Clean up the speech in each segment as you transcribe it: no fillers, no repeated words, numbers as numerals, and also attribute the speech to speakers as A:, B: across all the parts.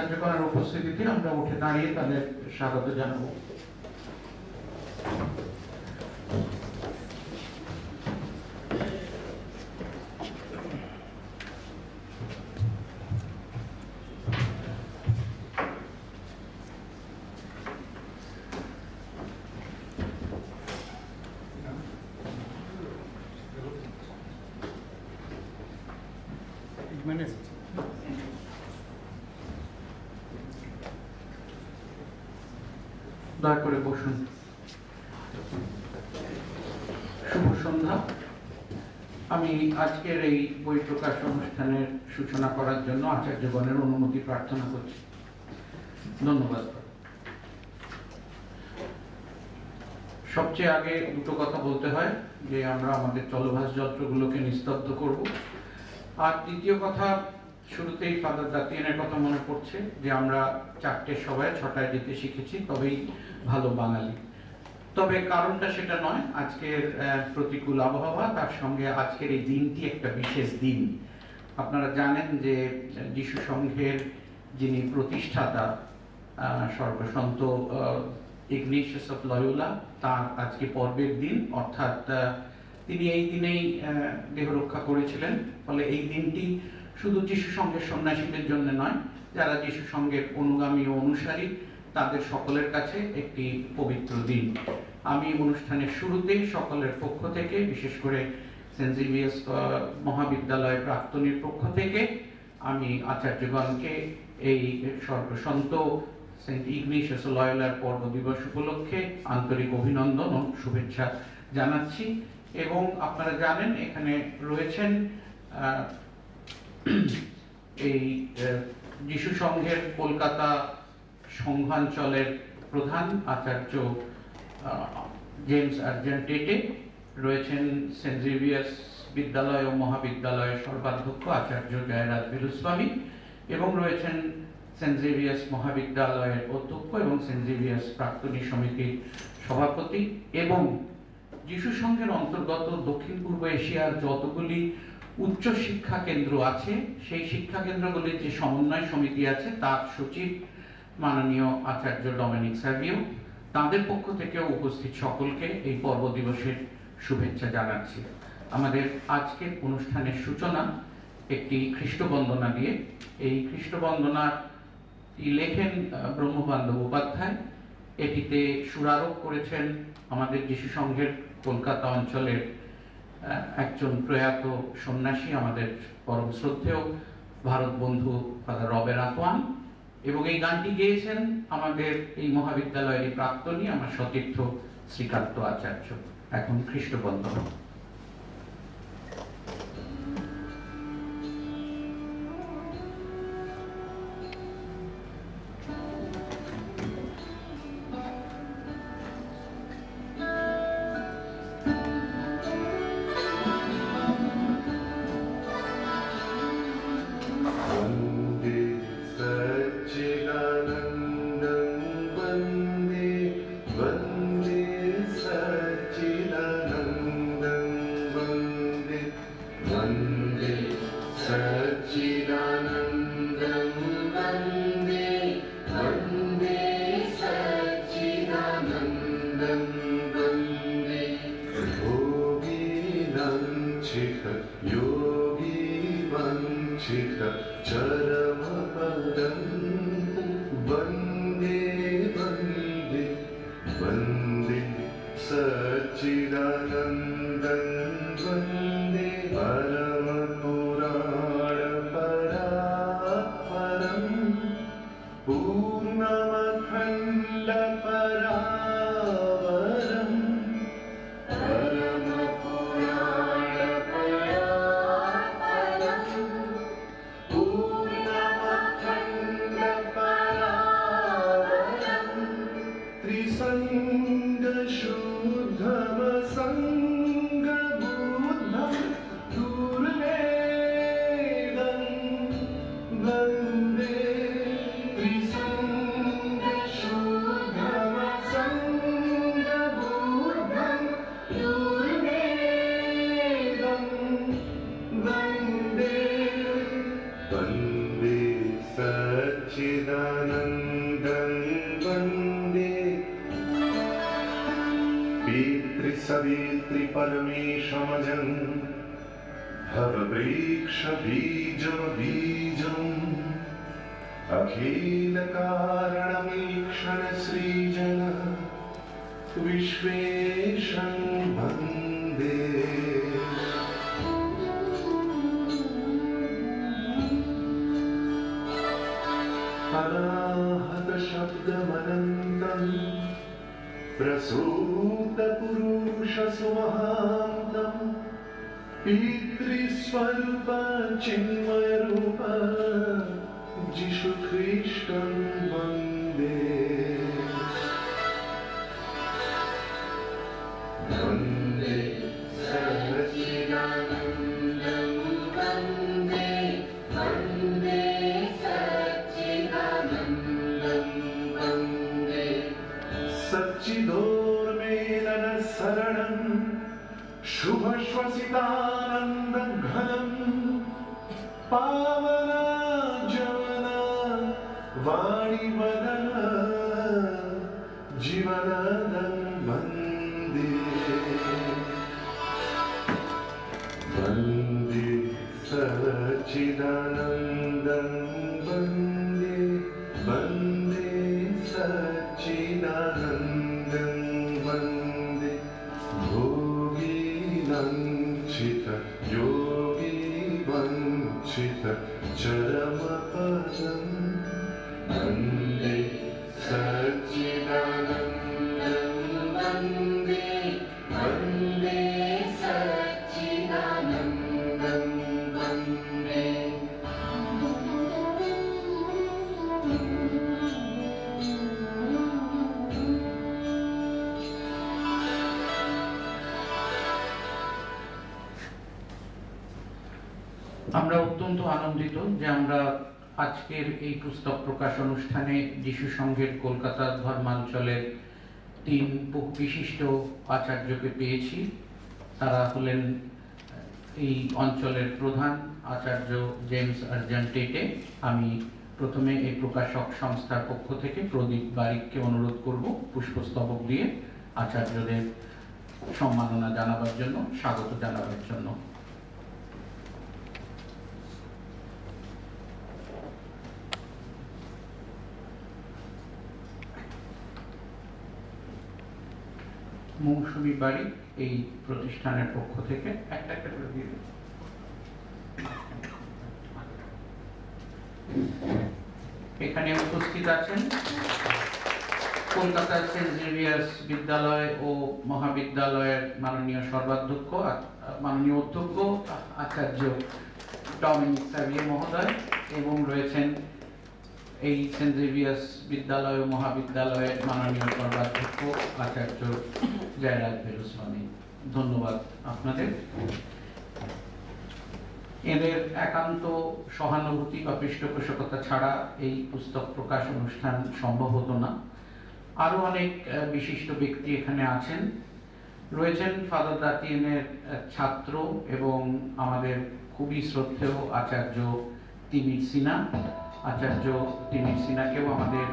A: আচার্যগণের উপস্থিতিতে আমরা উঠে দাঁড়িয়ে তাদের স্বাগত জানাবো। দয়া করে বসুন। শুভ সন্ধ্যা। আমি আজকের এই বই প্রকাশ অনুষ্ঠানের সূচনা করার জন্য আচার্যগণের অনুমতি প্রার্থনা করছি। ধন্যবাদ। সবচেয়ে আগে দুটো কথা বলতে হয় যে আমরা আমাদের চলভাস যন্ত্রগুলোকে নিস্তব্ধ করব, আর দ্বিতীয় কথা, শুরুতেই ফাদার দাতিয়ানের কথা মনে পড়ছে যে আমরা 4টের সবাই 6টায় যেতে শিখেছি, তবেই ভালো বাঙালি। তবে কারণটা সেটা নয়, আজকের প্রতিকূল আবহাওয়া, তার সঙ্গে আজকের এই দিনটি একটা বিশেষ দিন। আপনারা জানেন যে যিশু সংঘের যিনি প্রতিষ্ঠাতা সর্বসন্ত ইগনেশিয়াস অফ লয়োলা, তার আজকে পর্বের দিন, অর্থাৎ তিনি এই দিনেই দেহ রক্ষা করেছিলেন। ফলে এই দিনটি শুধু যিশু সংঘের সন্ন্যাসীদের জন্য নয়, যারা যিশু সংঘের অনুগামী ও অনুসারী তাদের সকলের কাছে একটি পবিত্র দিন। আমি অনুষ্ঠানের শুরুতেই সকলের পক্ষ থেকে, বিশেষ করে সেন্ট জেভিয়ার্স মহাবিদ্যালয়ের প্রাক্তনীর পক্ষ থেকে আমি আচার্যগণকে এই সর্বসন্ত সেন্ট ইগনেশিয়াস লয়োলার পর্ব দিবস উপলক্ষে আন্তরিক অভিনন্দন ও শুভেচ্ছা জানাচ্ছি। এবং আপনারা জানেন এখানে রয়েছেন এই যিশু সংঘের কলকাতা সংঘাঞ্চলের প্রধান আচার্য জেমস আর্জেন্টেটে, রয়েছেন সেন্ট জেভিয়ার্স বিদ্যালয় ও মহাবিদ্যালয়ের সর্বাধ্যক্ষ আচার্য জয়রাজ বিলুস্বামী, এবং রয়েছেন সেন্ট জেভিয়ার্স মহাবিদ্যালয়ের অধ্যক্ষ এবং সেন্ট জেভিয়ার্স প্রাক্তনী সমিতির সভাপতি, এবং যিশু সংঘের অন্তর্গত দক্ষিণ পূর্ব এশিয়ার যতগুলি উচ্চ শিক্ষা কেন্দ্র আছে, সেই শিক্ষা কেন্দ্রগুলির যে সমন্বয় সমিতি আছে তার সচিব মাননীয় আচার্য ডমিনিক সার্ভিও, তাদের পক্ষ থেকেও উপস্থিত সকলকে এই পর্ব দিবসের শুভেচ্ছা জানাচ্ছি। আমাদের আজকের অনুষ্ঠানের সূচনা একটি খ্রিস্টবন্দনা দিয়ে। এই খ্রিস্টবন্দনাটি লেখেন ব্রহ্মবান্ধব উপাধ্যায়। এটিতে সুরারোপ করেছেন আমাদের যিশু সংঘের কলকাতা অঞ্চলের একজন প্রয়াত সন্ন্যাসী, আমাদের পরম শ্রদ্ধেয় ভারত বন্ধু ফাদার রবের আহ্বান, এবং এই গানটি গেয়েছেন আমাদের এই মহাবিদ্যালয়ের প্রাক্তনী আমার সতীর্থ শ্রীকান্ত আচার্য। এখন খ্রিস্টবন্দনা।
B: संग शुद्धम संग पितृसवित्री परमेशमजं भववृक्षबीजमबीजम् अखिलकारणमीक्षण श्रीजन विश्वेशं वन्दे। अनाहत शब्दमनन्तम् प्रसूतपुरुष सुमहान्तम् पितृस्वरूप चिन्मयरूप जिशु ख्रीष्टं वन्दे। वन्दे सच्चिदानन्दं वन्दे वन्दे सच्चिदानन्दं वन्दे। सच्चिदोर्मेलन शरणं शुभश्वसितानन्दघनं पावना जवना वाणिवदन जीवनदं वन्दे। वन्दे सच्चिदानन्दं वन्दे वन्दे सच्चिदानन्दं वन्दे। भोगिवञ्चित योगी वञ्चित चरमपदं वन्दे सच्चिदानन्दं वन्दे वन्दे सच्चिदानन्दं वन्दे।
A: আমরা অত্যন্ত আনন্দিত যে আমরা আজকের এই পুস্তক প্রকাশ অনুষ্ঠানে যিশু সংঘের কলকাতা ধর্মাঞ্চলের 3 বিশিষ্ট আচার্যকে পেয়েছি। তারা হলেন এই অঞ্চলের প্রধান আচার্য জেমস আর্জান টেটে। আমি প্রথমে এই প্রকাশক সংস্থার পক্ষ থেকে প্রদীপ বারিককে অনুরোধ করব পুষ্পস্তবক দিয়ে আচার্যদের সম্মাননা জানাবার জন্য, স্বাগত জানাবার জন্য। মৌসুমী বারিক এই প্রতিষ্ঠানের পক্ষ থেকে একটা করে দিয়ে দেব। এখানে উপস্থিত আছেন কলকাতার সেন্ট জেভিয়ার্স বিদ্যালয় ও মহাবিদ্যালয়ের মাননীয় সর্বাধ্যক্ষ মাননীয় অধ্যক্ষ আচার্য ডমিনিক সাভিয়ে মহোদয়, এবং রয়েছেন এই সেন্ট জেভিয়ার্স বিদ্যালয় ও মহাবিদ্যালয়ের মাননীয় সর্বাধ্যক্ষ আচার্য জয়রাজ ভেলুস্বামী। ধন্যবাদ আপনাদের। এদের একান্ত সহানুভূতি বা পৃষ্ঠপোষকতা ছাড়া এই পুস্তক প্রকাশ অনুষ্ঠান সম্ভব হতো না। আরো অনেক বিশিষ্ট ব্যক্তি এখানে আছেন। রয়েছেন ফাদার দাতিয়ানের ছাত্র এবং আমাদের খুবই শ্রদ্ধেয় আচার্য তিমির সিনহা। আচার্য তিমির সিনহাকেও আমাদের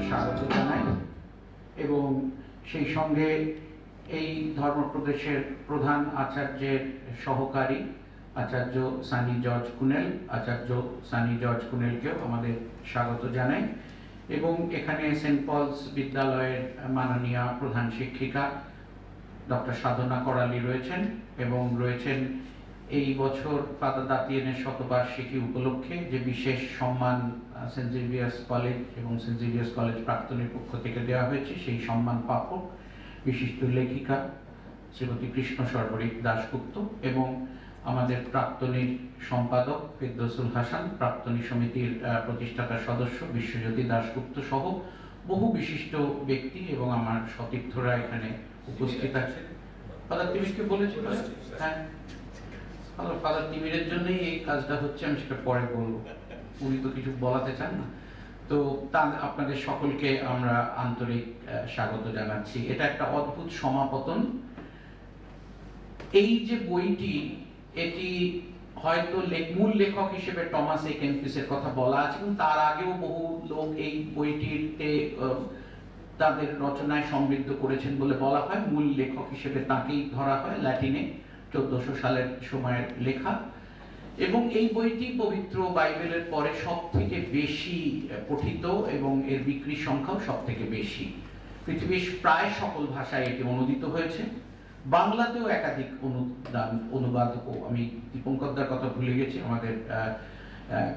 A: স্বাগত জানাই। এবং সেই সঙ্গে এই ধর্মপ্রদেশের প্রধান আচার্যের সহকারী আচার্য সানি জর্জ কুনেল, আচার্য সানি জর্জ কুনেলকেও আমাদের স্বাগত জানাই। এবং এখানে সেন্ট পলস বিদ্যালয়ের মাননীয় প্রধান শিক্ষিকা ডক্টর সাধনা করালি রয়েছেন, এবং রয়েছেন এই বছর ফাদার দাতিয়ানের শতবার্ষিকী উপলক্ষে যে বিশেষ সম্মান সেন্ট জেভিয়ার্স কলেজ এবং সেন্ট জেভিয়ার্স কলেজ প্রাক্তনীর পক্ষ থেকে দেওয়া হয়েছে, সেই সম্মান প্রাপক বিশিষ্ট লেখিকা শ্রীমতী কৃষ্ণ সর্বরী দাশগুপ্ত, এবং আমাদের প্রাক্তনীর সম্পাদক ফেরদৌসুল হাসান, প্রাক্তনী সমিতির প্রতিষ্ঠাতা সদস্য বিশ্বজ্যোতি দাশগুপ্ত সহ বহু বিশিষ্ট ব্যক্তি এবং আমার সতীর্থরা এখানে উপস্থিত আছেন। ফাদার তিমিরকে বলেছিল, হ্যাঁ ফাদার তিমিরের জন্যই এই কাজটা হচ্ছে, আমি সেটা পরে বলবো, উনি তো কিছু বলাতে চান না। তো আপনাদের সকলকে আমরা আন্তরিক স্বাগত জানাচ্ছি। এটা একটা অদ্ভুত সমাপতন। এই যে বইটি, এটি হয়তো মূল লেখক হিসেবে টমাস এ কেম্পিসের কথা বলা আছে, কিন্তু তার আগেও বহু লোক এই বইটিতে তাদের রচনায় সমৃদ্ধ করেছেন বলে বলা হয়। মূল লেখক হিসেবে তাকেই ধরা হয়, ল্যাটিনে 1400 সালের সময়ের লেখা। এবং এই বইটি পবিত্র বাইবেলের পরে সব থেকে বেশি পঠিত এবং এর বিক্রির সংখ্যাও সব থেকে বেশি। পৃথিবীর প্রায় সকল ভাষায় এটি অনুদিত হয়েছে। বাংলাতেও একাধিক অনুবাদ, আমি দীপঙ্করদার কথা ভুলে গেছি, আমাদের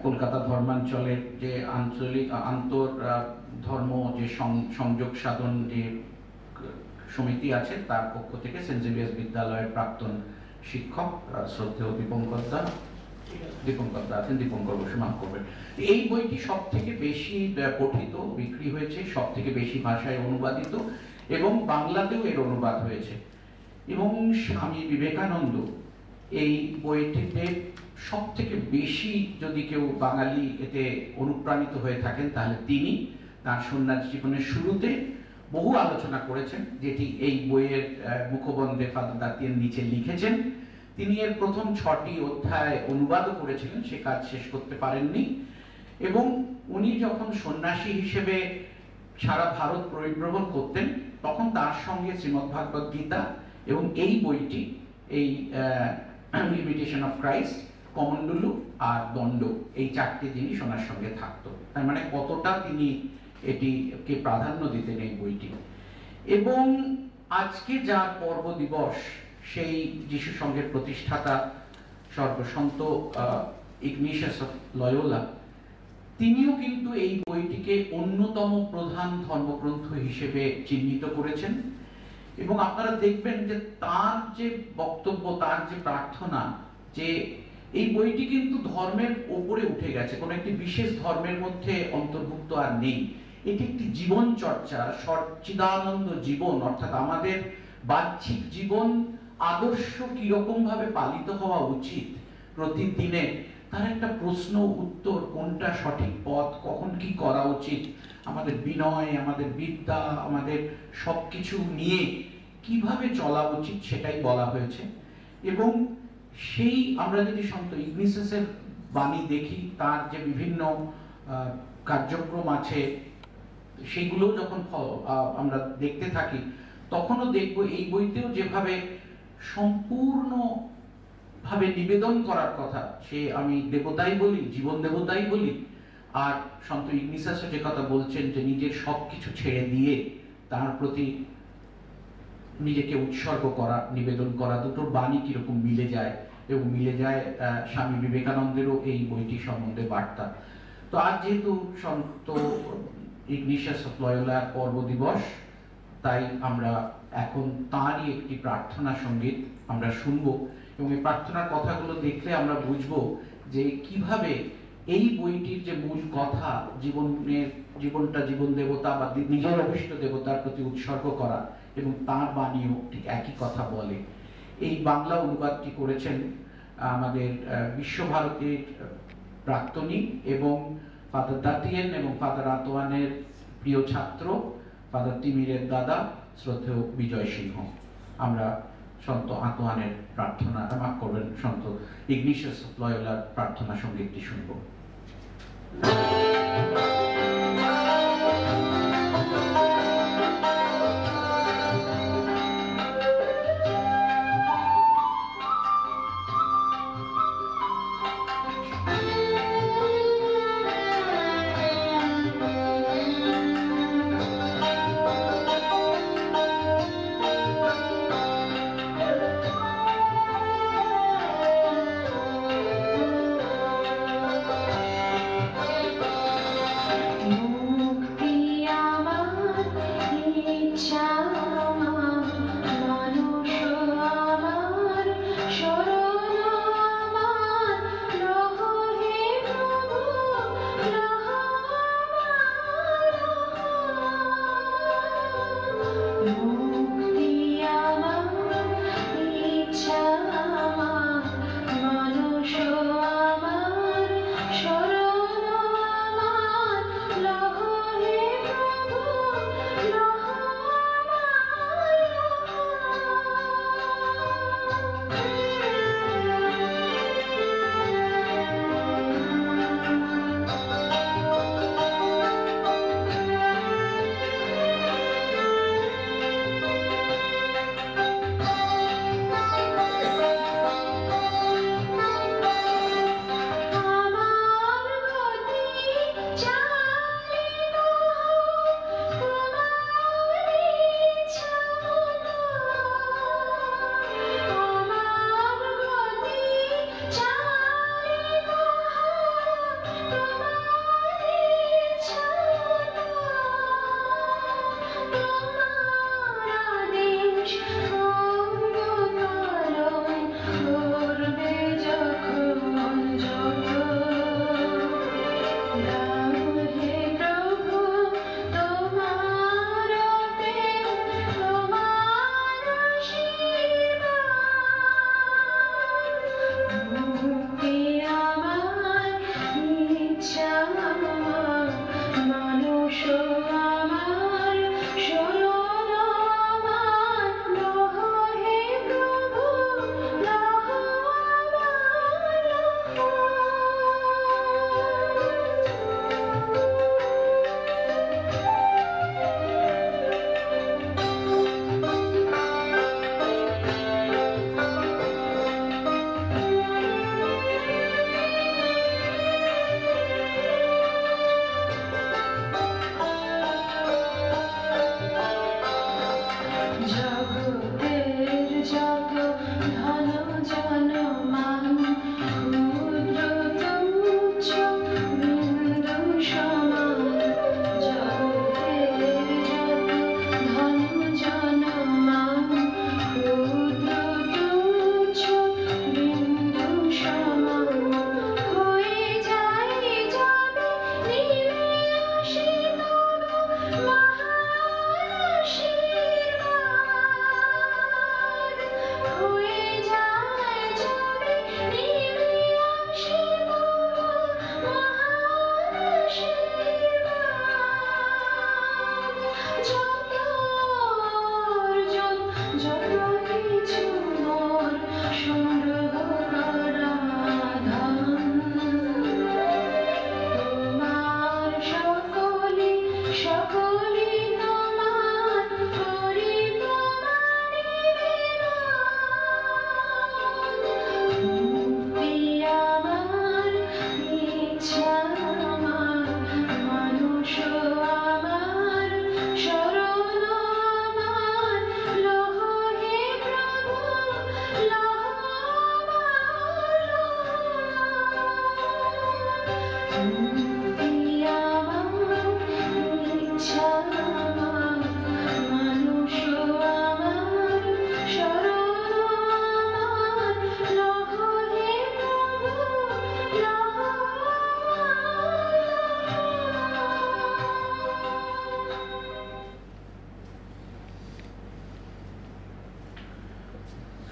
A: কলকাতা ধর্মাঞ্চলের যে আঞ্চলিক আন্তর ধর্ম যে সংযোগ সাধন যে সমিতি আছে তার পক্ষ থেকে সেন্ট জেভিয়ার্স বিদ্যালয়ের প্রাক্তন শিক্ষক শ্রদ্ধেয় দীপঙ্করদা আছেন, দীপঙ্কর বসু মাফ করবেন। এই বইটি সব থেকে বেশি পঠিত, বিক্রি হয়েছে, সব থেকে বেশি ভাষায় অনুবাদিত এবং বাংলাতেও এর অনুবাদ হয়েছে। এবং স্বামী বিবেকানন্দ এই বইটিতে সব থেকে বেশি যদি কেউ বাঙালি এতে অনুপ্রাণিত হয়ে থাকেন তাহলে তিনি। তার সন্ন্যাসী জীবনের শুরুতে বহু আলোচনা করেছেন, যেটি এই বইয়ের মুখবন্ধে ফাদার দাতিয়ান নিচে লিখেছেন। তিনি এর প্রথম 6টি অধ্যায় অনুবাদও করেছিলেন, সে কাজ শেষ করতে পারেননি। এবং উনি যখন সন্ন্যাসী হিসেবে সারা ভারত পরিভ্রমণ করতেন তখন তার সঙ্গে শ্রীমদ্ভাগবত গীতা এবং এই বইটি, এই ইমিটেশন অফ ক্রাইস্ট, কমণ্ডলু আর দণ্ড, এই 4টি জিনিস ওনার সঙ্গে থাকতো। তার মানে কতটা তিনি এটিকে প্রাধান্য দিতেন এই বইটি। এবং আজকে যার পর্ব দিবস, সেই যিশু সংঘের প্রতিষ্ঠাতা সর্বসন্ত ইগনিশিয়াস অফ লয়োলা, তিনিও কিন্তু এই বইটিকে অন্যতম প্রধান ধর্মগ্রন্থ হিসেবে চিহ্নিত করেছেন। এবং আপনারা দেখবেন যে তার যে বক্তব্য, তার যে প্রার্থনা, যে এই বইটি কিন্তু ধর্মের ওপরে উঠে গেছে, কোনো একটি বিশেষ ধর্মের মধ্যে অন্তর্ভুক্ত আর নেই। এটি একটি জীবন চর্চা, সচ্চিদানন্দ জীবন, অর্থাৎ আমাদের বাহ্যিক জীবন আদর্শ কিরকম ভাবে পালিত হওয়া উচিত প্রতিদিনে, তার একটা প্রশ্ন উত্তর, কোনটা সঠিক পথ, কখন কি করা উচিত, আমাদের বিনয়, আমাদের বিদ্যা, আমাদের সবকিছু নিয়ে কিভাবে চলা উচিত সেটাই বলা হয়েছে। এবং সেই আমরা যদি সন্ত ইগনিসিয়াসের বাণী দেখি, তার যে বিভিন্ন কার্যক্রম আছে সেগুলো যখন আমরা দেখতে থাকি তখনও দেখব এই বইতেও যেভাবে সম্পূর্ণ ভাবে নিবেদন করার কথা, সে আমি দেবতাই বলি, জীবন দেবতাই বলি, আর সন্ত ইগনিসিয়াসও যে কথা বলছেন যে নিজের সবকিছু ছেড়ে দিয়ে তার প্রতি নিজেকে উৎসর্গ করা, নিবেদন করা, দুটোর বাণী কিরকম মিলে যায়। এবং মিলে যায় স্বামী বিবেকানন্দেরও এই বইটি সম্বন্ধে বার্তা। তো আজ যেহেতু সন্ত ইগনিশিয়াস অফ লয়োলার পর্ব দিবস, তাই আমরা এখন তাঁরই একটি প্রার্থনা সঙ্গীত আমরা শুনবো। এবং এই প্রার্থনার কথাগুলো দেখলে আমরা বুঝবো যে কিভাবে এই বইটির যে মূল কথা, জীবনটা জীবন দেবতা বা নিজের অভিষ্ট দেবতার প্রতি উৎসর্গ করা, এবং তার বাণীও ঠিক একই কথা বলে। এই বাংলা অনুবাদটি করেছেন আমাদের বিশ্বভারতীর প্রাক্তনী এবং ফাদার দাতিয়ান এবং ফাদার আতোয়ানের প্রিয় ছাত্র ফাদার তিমিরের দাদা শ্রদ্ধেয় বিজয় সিংহ। আমরা সন্ত আতোয়ানের প্রার্থনা, মাফ করবেন, সন্ত ইগনিশিয়াস অফ লয়োলার প্রার্থনা সঙ্গীতটি শুনব।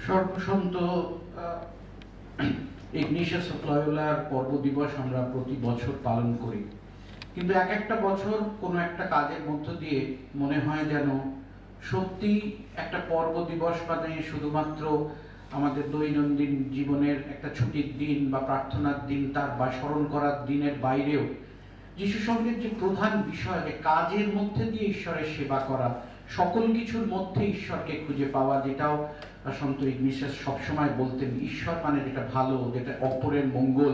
A: সর্বসন্ত ইগনিশিয়াস অফ লয়োলার পর্ব দিবস আমরা প্রতি বছর পালন করি, কিন্তু এক একটা বছর কোনো একটা কাজের মধ্য দিয়ে মনে হয় যেন সত্যি একটা পর্ব দিবস মানে শুধুমাত্র আমাদের দৈনন্দিন জীবনের একটা ছুটির দিন বা প্রার্থনার দিন তার বা স্মরণ করার দিনের বাইরেও যিশু সঙ্গের যে প্রধান বিষয় যে কাজের মধ্যে দিয়ে ঈশ্বরের সেবা করা, সকল কিছুর মধ্যে ঈশ্বরকে খুঁজে পাওয়া, যেটাও সন্ত ইগনিশিয়াস সবসময় বলতেন ঈশ্বর মানে যেটা ভালো, যেটা অপরের মঙ্গল,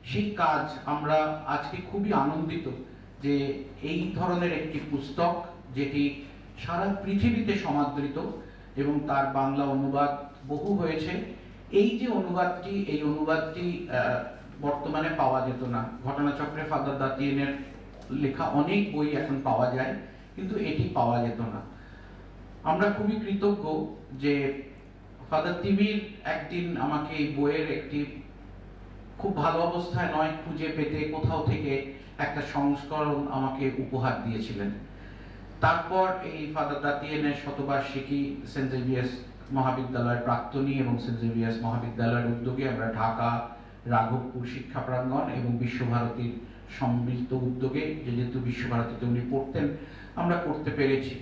A: সেই কাজ আমরা আজকে খুবই আনন্দিত যে এই ধরনের একটি পুস্তক যেটি সারা পৃথিবীতে সমাদৃত এবং তার বাংলা অনুবাদ বহু হয়েছে। এই যে অনুবাদটি, এই অনুবাদটি বর্তমানে পাওয়া যেত না। ঘটনাচক্রে ফাদার দাতিয়ানের লেখা অনেক বই এখন পাওয়া যায়, কিন্তু এটি পাওয়া যেত না। আমরা খুবই কৃতজ্ঞ যে ফাদার তিমির একদিন আমাকে এই বইয়ের একটি খুব ভালো অবস্থায় নয় খুঁজে পেতে কোথাও থেকে একটা সংস্করণ আমাকে উপহার দিয়েছিলেন। তারপর এই ফাদার দাতিয়ানের শতবার্ষিকী সেন্ট জেভিয়ার্স মহাবিদ্যালয়ের প্রাক্তনী এবং সেন্ট জেভিয়ার্স মহাবিদ্যালয়ের উদ্যোগে আমরা ঢাকা, রাঘবপুর শিক্ষা প্রাঙ্গণ এবং বিশ্বভারতীর সম্মিলিত উদ্যোগে, যেহেতু বিশ্বভারতীতে উনি পড়তেন, আমরা করতে পেরেছি।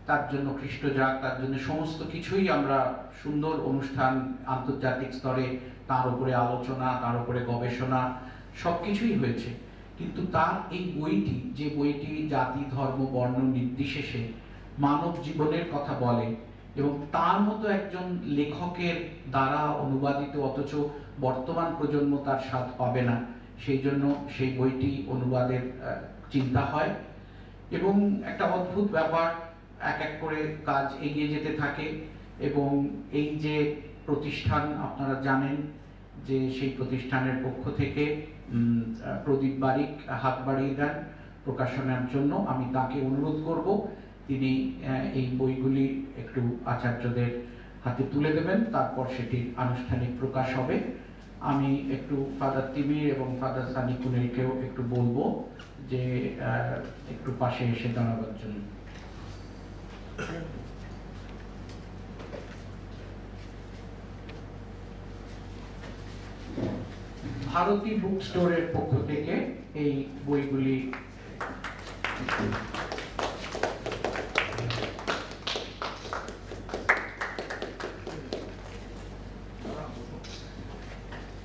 A: তার জন্য খ্রিস্ট যাক, তার জন্য সমস্ত কিছুই আমরা সুন্দর অনুষ্ঠান, আন্তর্জাতিক স্তরে তার উপরে আলোচনা, তার উপরে গবেষণা সবকিছুই হয়েছে। কিন্তু তার এই বইটি, যে বইটি জাতি, ধর্ম, বর্ণ নির্বিশেষে মানব জীবনের কথা বলে এবং তার মতো একজন লেখকের দ্বারা অনুবাদিত, অথচ বর্তমান প্রজন্ম তার স্বাদ পাবে না, সেই জন্য সেই বইটি অনুবাদের চিন্তা হয়। এবং একটা অদ্ভুত ব্যাপার, এক এক করে কাজ এগিয়ে যেতে থাকে এবং এই যে প্রতিষ্ঠান আপনারা জানেন যে সেই প্রতিষ্ঠানের পক্ষ থেকে প্রদীপ বারিক হাত বাড়িয়ে দেন প্রকাশনার জন্য। আমি তাকে অনুরোধ করব তিনি এই বইগুলি একটু আচার্যদের হাতে তুলে দেবেন, তারপর সেটির আনুষ্ঠানিক প্রকাশ হবে। আমি একটু ফাদার তিমির এবং ফাদার সানি কুনেলকেও একটু বলবো যে একটু পাশে এসে দাঁড়াবার জন্য। ভারতী বুক স্টোরের পক্ষ থেকে এই বইগুলি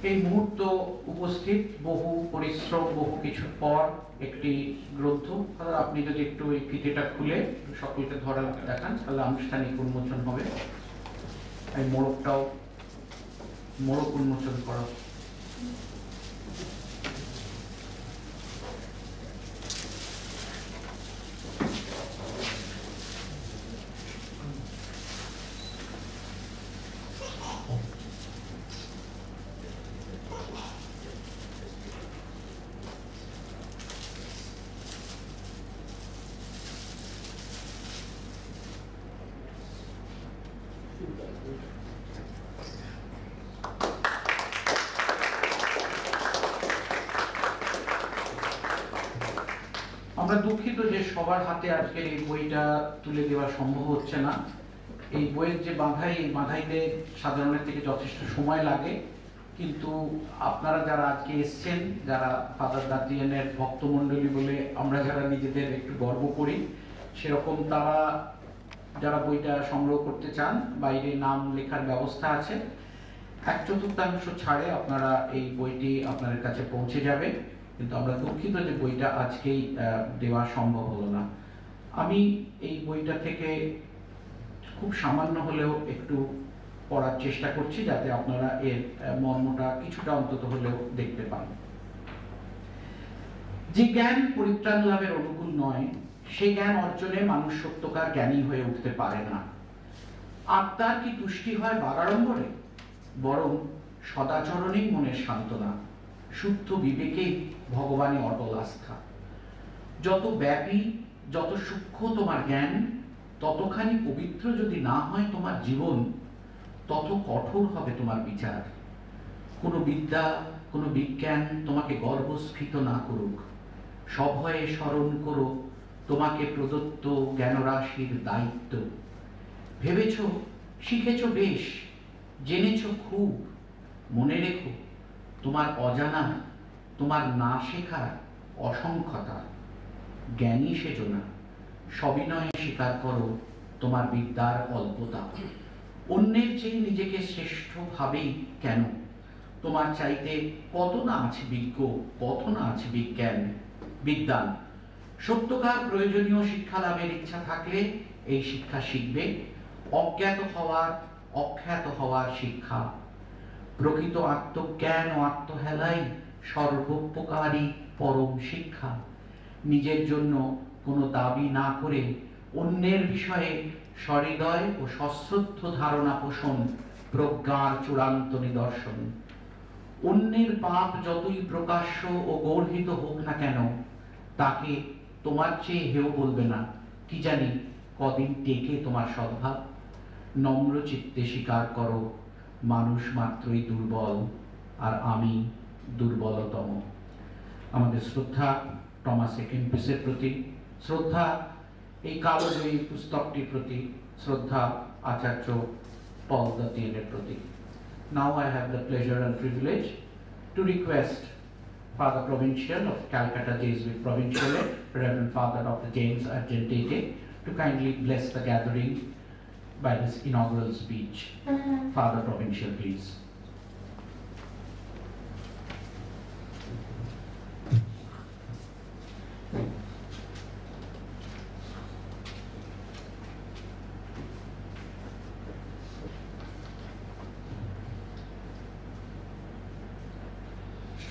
A: এই মুহূর্ত উপস্থিত, বহু পরিশ্রম, বহু কিছুর পর একটি গ্রন্থ। আপনি যদি একটু এই ফিতেটা খুলে সকলকে ধরা দেখান, তাহলে আনুষ্ঠানিক উন্মোচন হবে। এই মোড়কটাও মোড়ক উন্মোচন করা। আমরা দুঃখিত যে সবার হাতে আজকের এই বইটা তুলে দেওয়া সম্ভব হচ্ছে না। এই বইয়ের যে বাঁধাই, এই বাঁধাইতে সাধারণের থেকে যথেষ্ট সময় লাগে, কিন্তু আপনারা যারা আজকে এসছেন, যারা ফাদার দাতিয়ানের ভক্তমণ্ডলী বলে আমরা যারা নিজেদের একটু গর্ব করি, সেরকম তারা যারা বইটা সংগ্রহ করতে চান, বাইরে নাম লেখার ব্যবস্থা আছে। 1/4 ছাড়ে আপনারা এই বইটি আপনাদের কাছে পৌঁছে যাবে, কিন্তু আমরা দুঃখিত যে বইটা আজকেই দেওয়া সম্ভব হলো না। আমি এই বইটা থেকে খুব সামান্য হলেও একটু পড়ার চেষ্টা করছি, যাতে আপনারা এর মর্মটা কিছুটা অন্তত হলেও দেখতে পান। যে জ্ঞান পরিত্রাণ লাভের অনুকূল নয়, সেই জ্ঞান অর্জনে মানুষ সত্যকার জ্ঞানী হয়ে উঠতে পারে না। আত্মার কি তুষ্টি হয় বাগাড়ম্বরে? বরং সদাচরণেই মনের সান্ত্বনা, শুদ্ধ বিবেকেই ভগবানে অটল আস্থা। যত ব্যাপী, যত সূক্ষ্ম তোমার জ্ঞান, ততখানি পবিত্র যদি না হয় তোমার জীবন, তত কঠোর হবে তোমার বিচার। কোনো বিদ্যা, কোনো বিজ্ঞান তোমাকে গর্বস্ফীত না করুক, সভয়ে স্মরণ করো তোমাকে প্রদত্ত জ্ঞানরাশির দায়িত্ব। ভেবেছ, শিখেছ বেশ, জেনেছ খুব, মনে রেখো তোমার অজানা, তোমার না শেখার অসংখ্যতা। জ্ঞানী সেজো না, সবিনয়ে স্বীকার করো তোমার বিদ্যার অল্পতা। অন্যের চেয়ে নিজেকে শ্রেষ্ঠ ভাবেই কেন? তোমার চাইতে কত না আছে বিজ্ঞ, কত না আছে বিদ্যান। সত্যকার প্রয়োজনীয় শিক্ষা লাভের ইচ্ছা থাকলে এই শিক্ষা শিখবে, অজ্ঞাত হওয়ার, অখ্যাত হওয়ার শিক্ষা। প্রকৃত আত্মজ্ঞান ও আত্মহেলাই সর্বোপকারী পরম শিক্ষা। নিজের জন্য কোনো দাবি না করে অন্যের বিষয়ে সহৃদয় ও সশ্রদ্ধ ধারণা পোষণ প্রজ্ঞার চূড়ান্ত নিদর্শন। অন্যের পাপ যতই প্রকাশ্য ও গর্হিত হোক না কেন, তাকে তোমার চেয়ে হেয় বলবে না। কি জানি কদিন টেকে তোমার সদ্ভাব। নম্র চিত্তে স্বীকার করো মানুষ মাত্রই দুর্বল, আর আমি দুর্বলতম। আমাদের শ্রদ্ধা টমাস এ কেম্পিসের প্রতি, শ্রদ্ধা এই কালজয়ী পুস্তকটির প্রতি, শ্রদ্ধা আচার্য পল দাতিয়ানের প্রতি। Now I have the pleasure and privilege to request Father Provincial of Calcutta Jesuit Provincialate, Reverend Father Dr. James Argentete, to kindly bless the gathering by this inaugural speech. Father Provincial, please.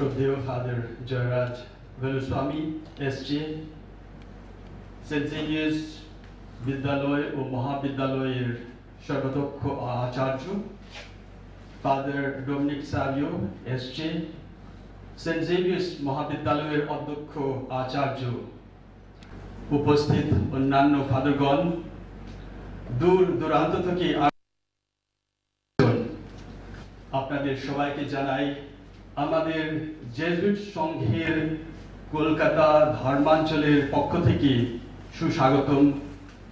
C: শ্রদ্ধেয় Father Jayaraj Veluswamy SJ, Saint Xavier's বিদ্যালয় ও মহাবিদ্যালয়ের সর্বদক্ষ আচার্য, Father Dominic Savio SJ, Saint Xavier's মহাবিদ্যালয়ের অধ্যক্ষ আচার্য, উপস্থিত অন্যান্য ফাদারগণ, দূর দূরান্ত থেকে আপনাদের সবাইকে জানাই আমাদের জেসুইট সংঘের কলকাতা ধর্মাঞ্চলের পক্ষ থেকে সুস্বাগতম,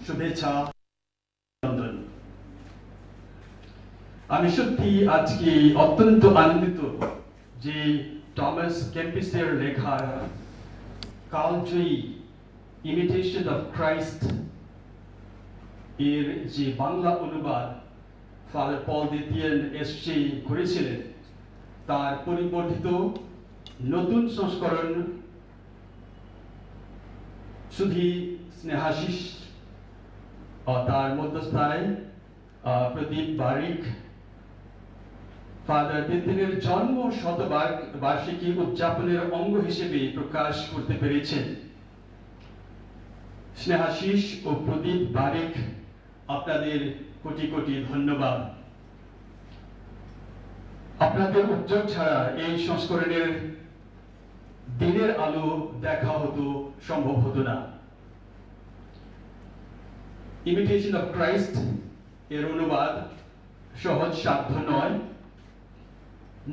C: শুভেচ্ছা, অভিনন্দন। আমি সত্যি আজকে অত্যন্ত আনন্দিত যে টমাস কেম্পিসের লেখা কালজয়ী ইমিটেশন অফ ক্রাইস্ট এর যে বাংলা অনুবাদ ফাদার পল দাতিয়ান এসজে করেছিলেন, তার পরিবর্ধিত নতুন সংস্করণ সুধী স্নেহাশিস তার মধ্যস্থায় প্রদীপ বারিক ফাদার দাতিয়ানের জন্ম শতবার্ষিকী উদযাপনের অঙ্গ হিসেবে প্রকাশ করতে পেরেছেন। স্নেহাশিস ও প্রদীপ বারিক, আপনাদের কোটি কোটি ধন্যবাদ। আপনাদের উদ্যোগ ছাড়া এই সংস্করণের দিনের আলো দেখা সম্ভব হতো না। ইমিটেশন অফ ক্রাইস্ট এর অনুবাদ সহজ সাধ্য নয়।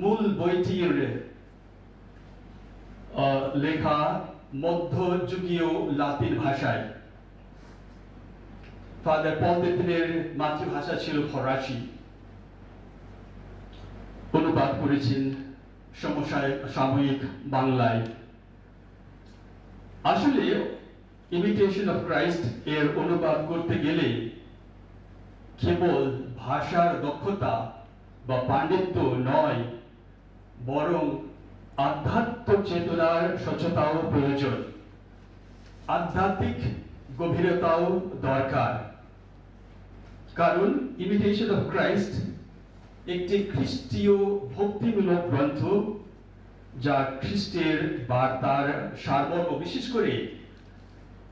C: মূল বইটির লেখা মধ্যযুগীয় লাতিন ভাষায়। ফাদার পল দাতিয়ানের মাতৃভাষা ছিল ফরাসি। অনুবাদ করেছেন সমসাময়িক বাংলায়। আসলে ইমিটেশন অফ ক্রাইস্ট এর অনুবাদ করতে গেলে কেবল ভাষার দক্ষতা বা পাণ্ডিত্য নয়, বরং আধ্যাত্ম চেতনার স্বচ্ছতাও প্রয়োজন, আধ্যাত্মিক গভীরতাও দরকার। কারণ ইমিটেশন অফ ক্রাইস্ট একটি খ্রিস্টীয় ভক্তিমূলক গ্রন্থ, যা খ্রিস্টের বার্তার সারমর্ম, বিশেষ করে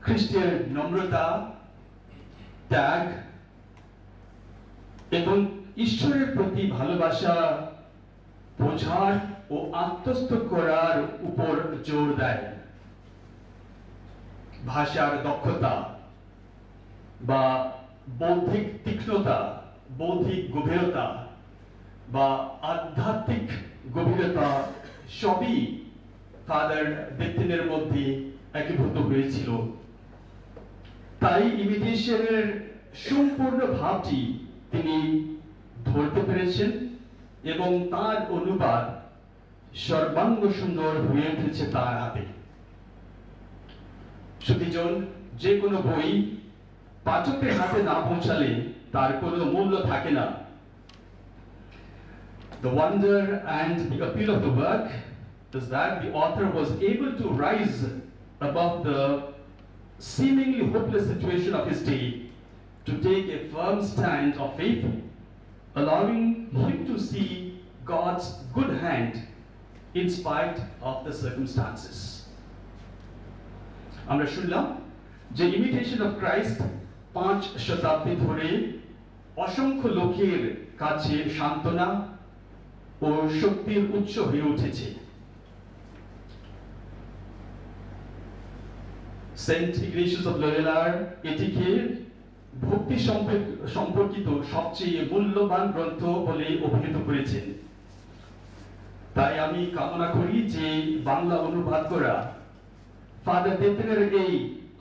C: খ্রিস্টের নম্রতা, ত্যাগ এবং ঈশ্বরের প্রতি ভালোবাসা বোঝার ও আত্মস্থ করার উপর জোর দেয়। ভাষার দক্ষতা বা বৌদ্ধিক তীক্ষ্ণতা, বৌদ্ধিক গভীরতা বা আধ্যাত্মিক গভীরতা সবই ফাদার দেতিনের মধ্যে একীভূত হয়েছিল। তাই ইমিটেশনের সম্পূর্ণ ভাবটি তিনি ধরতে পেরেছেন এবং তার অনুবাদ সর্বাঙ্গ সুন্দর হয়ে উঠেছে তার হাতে। সুধীজন, যে কোনো বই পাঠকের হাতে না পৌঁছালে তার কোনো মূল্য থাকে না। The wonder and the appeal of the work is that the author was able to rise above the seemingly hopeless situation of his day to take a firm stand of faith, allowing him to see God's good hand in spite of the circumstances. আমরা শুনলাম যে imitation of Christ 5 শতাব্দী ধরে অসংখ্য লোকের কাছে সান্ত্বনা ও শক্তির উৎস হয়ে উঠেছে। সেন্ট ইগনেশিয়াস অফ লোয়োলার এটিকে ভক্তি সম্পর্কিত সবচেয়ে মূল্যবান গ্রন্থ বলে অভিহিত করেছেন। তাই আমি কামনা করি যে বাংলা অনুবাদ করা ফাদার দেতিনের এই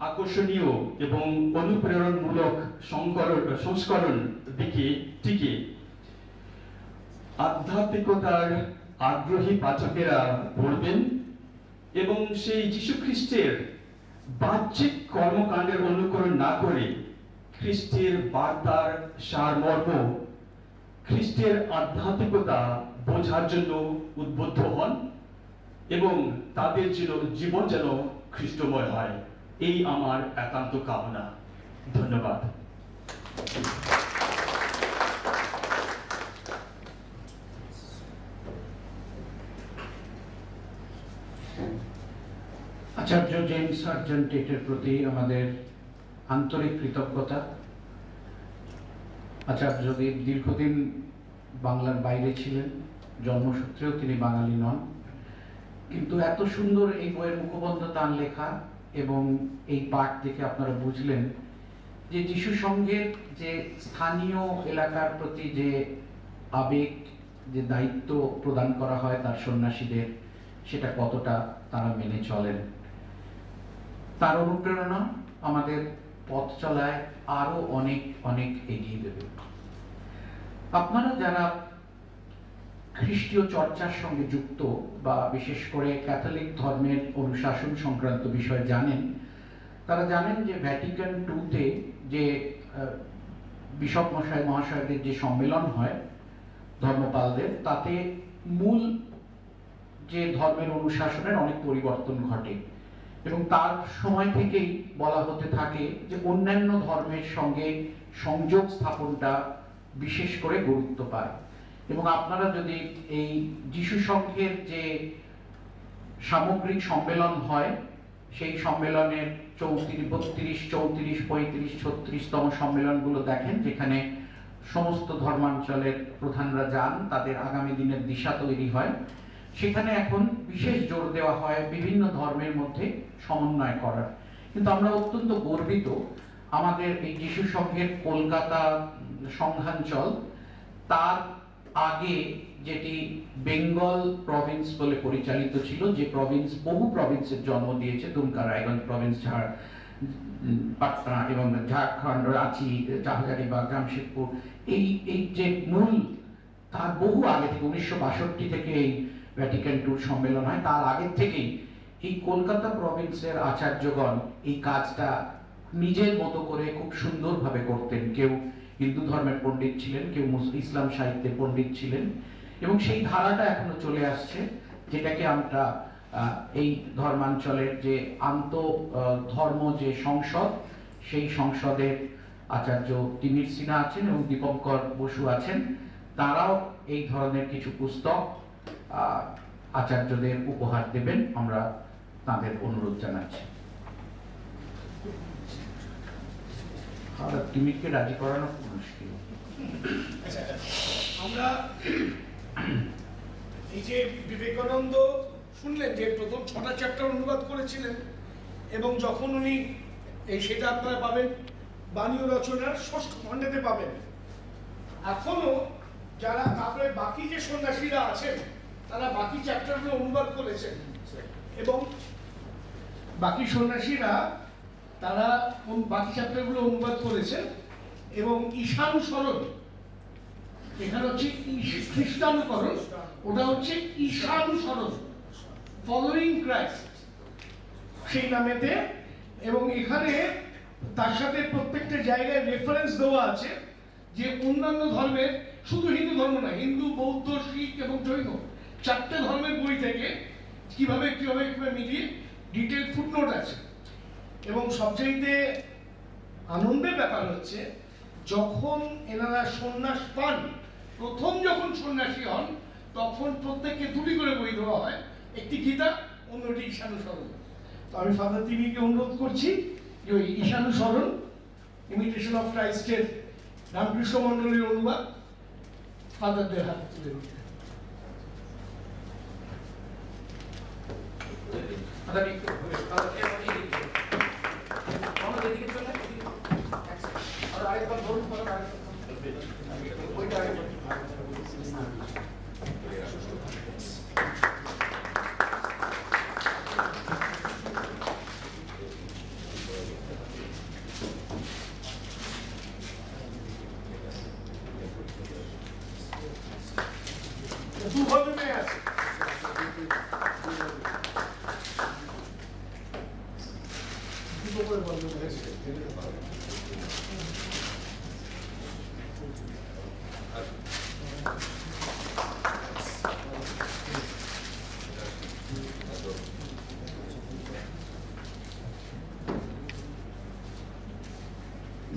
C: আকর্ষণীয় এবং অনুপ্রেরণমূলক সংস্করণ দিকে টিকে আধ্যাত্মিকতার আগ্রহী পাঠকেরা পড়বেন এবং সেই যীশু খ্রিস্টের বাহ্যিক কর্মকাণ্ডের অনুকরণ না করে খ্রিস্টের বার্তার সারমর্ম, খ্রিস্টের আধ্যাত্মিকতা বোঝার জন্য উদ্বুদ্ধ হন এবং তাদের জীবন যেন খ্রিস্টময় হয়, এই আমার একান্ত কামনা। ধন্যবাদ।
A: আচার্য জেমস সার্জন টেটের প্রতি আমাদের আন্তরিক কৃতজ্ঞতা। আচার্যদেব দীর্ঘদিন বাংলার বাইরে ছিলেন, জন্মসূত্রেও তিনি বাঙালি নন, কিন্তু এত সুন্দর এই বইয়ের মুখবন্ধ তার লেখা এবং এই পাঠ দেখে আপনারা বুঝলেন যে যিশু সংঘের যে স্থানীয় এলাকার প্রতি যে আবেগ, যে দায়িত্ব প্রদান করা হয় তার সন্ন্যাসীদের, সেটা কতটা তারা মেনে চলেন। তার অনুপ্রেরণা আমাদের পথ চলায় আরো অনেক অনেক এগিয়ে দেবে। আপনারা যারা খ্রিস্টীয় চর্চার সঙ্গে যুক্ত বা বিশেষ করে ক্যাথলিক ধর্মের অনুশাসন সংক্রান্ত বিষয় জানেন, তারা জানেন যে ভ্যাটিকান টুতে যে বিশপ মহাশয়দের যে সম্মেলন হয় ধর্মপালদের, তাতে মূল যে ধর্মের অনুশাসনের অনেক পরিবর্তন ঘটে এবং তার সময় থেকেই বলা হতে থাকে যে অন্যান্য ধর্মের সঙ্গে সংযোগ স্থাপনটা বিশেষ করে গুরুত্ব পায়। এবং আপনারা যদি এই যিশু সংঘের যে সামগ্রিক সম্মেলন হয়, সেই সম্মেলনের 32, 32, 34, 35, 36তম সম্মেলনগুলো দেখেন, যেখানে সমস্ত ধর্মাঞ্চলের প্রধানরা যান, তাদের আগামী দিনের দিশা তৈরি হয়, সেখানে এখন বিশেষ জোর দেওয়া হয় বিভিন্ন ধর্মের মধ্যে সমন্বয় করার। কিন্তু আমরা অত্যন্ত গর্বিত, আমাদের এই যিশু সংঘের কলকাতা সংঘাঞ্চল তার আগে যেটি বেঙ্গল প্রভিন্স বলে পরিচালিত ছিল, যে প্রভিন্স বহু প্রভিন্সের জন্ম দিয়েছে, দুমকা, রায়গঞ্জ প্রভিন্স, পাটনা এবং ঝাড়খণ্ড, রাঁচি, হাজারিবাগ, জামশেদপুর, এই যে মূল তার বহু আগে থেকে 1962 থেকে এই ভ্যাটিকান টুর সম্মেলন হয়, তার আগের থেকেই এই কলকাতা প্রভিন্সের আচার্যগণ এই কাজটা নিজের মতো করে খুব সুন্দরভাবে করতেন। কেউ হিন্দু ধর্মের পণ্ডিত ছিলেন, কেউ ইসলাম সাহিত্যের পণ্ডিত ছিলেন এবং সেই ধারাটা এখনো চলে আসছে, যেটাকে আমরা এই ধর্মাঞ্চলের যে ধর্ম যে সংসদ, সেই সংসদের আচার্য তিমির সিনহা আছেন এবং দীপঙ্কর বসু আছেন, তারাও এই ধরনের কিছু পুস্তক আচার্যদের উপহার দেবেন, আমরা তাদের অনুরোধ জানাচ্ছি। আর তিমিরকে রাজি করানো খুব মুশকিল।
D: আচ্ছা, আমরা এই যে বিবেকানন্দ শুনলেন যে প্রথম 6টা চ্যাপ্টার অনুবাদ করেছিলেন, এবং যখন উনি সেটা আপনারা পাবেন বাণী রচনার 6ষ্ঠ খণ্ডেতে পাবেন। এখনো যারা তারপরে বাকি যে সন্ন্যাসীরা আছেন তারা বাকি চ্যাপ্টারগুলো অনুবাদ করেছেন, এবং বাকি সন্ন্যাসীরা তারা বাকি চ্যাপ্টারগুলো অনুবাদ করেছেন। এবং ঈশানুসরণ, এখানে হচ্ছে খ্রিস্টানুকরণ, ওটা হচ্ছে ঈশানুসরণ, ফলোইং ক্রাইস্ট সেই নামেতে। এবং এখানে তার সাথে প্রত্যেকটা জায়গায় রেফারেন্স দেওয়া আছে যে অন্যান্য ধর্মের, শুধু হিন্দু ধর্ম না, হিন্দু, বৌদ্ধ, শিখ এবং জৈন 4টে ধর্মের বই থেকে কিভাবে কিভাবে কিভাবে মিলিয়ে ডিটেল ফুটনোট আছে। এবং সবচাইতে আনন্দের ব্যাপার হচ্ছে যখন এনারা সন্ন্যাস পান, প্রথম যখন সন্ন্যাসী হন তখন প্রত্যেককে 2টি করে বই দেওয়া হয়, একটি গীতা, অন্যটি ঈশানুসরণ। তো আমি ফাদার তিমিকে অনুরোধ করছি যে ওই ঈশানুসরণ, ইমিটেশন অফ ক্রাইস্টের রামকৃষ্ণ মণ্ডলীর অনুবাদ ফাদারদের হাতে তুলে দিতে।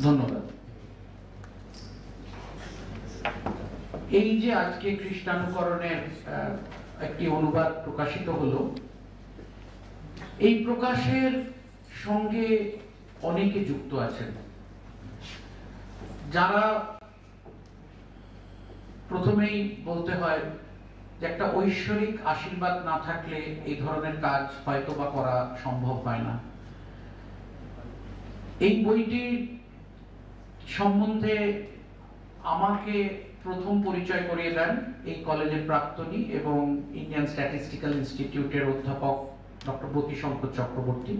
A: ধন্যবাদ। এই যে আজকে খ্রিস্টানুকরণের একটি অনুবাদ প্রকাশিত হলো, এই প্রকাশের সঙ্গে অনেকে যুক্ত আছেন, যারা প্রথমেই বলতে হয় যে একটা ঐশ্বরিক আশীর্বাদ না থাকলে এই ধরনের কাজ হয়তোবা করা সম্ভব হয় না। এই বইটি সম্বন্ধে আমাকে প্রথম পরিচয় করিয়ে দেন এই কলেজের প্রাক্তনী এবং ইন্ডিয়ান স্ট্যাটিস্টিক্যাল ইনস্টিটিউটের অধ্যাপক ডক্টর জ্যোতিশঙ্কর চক্রবর্তী।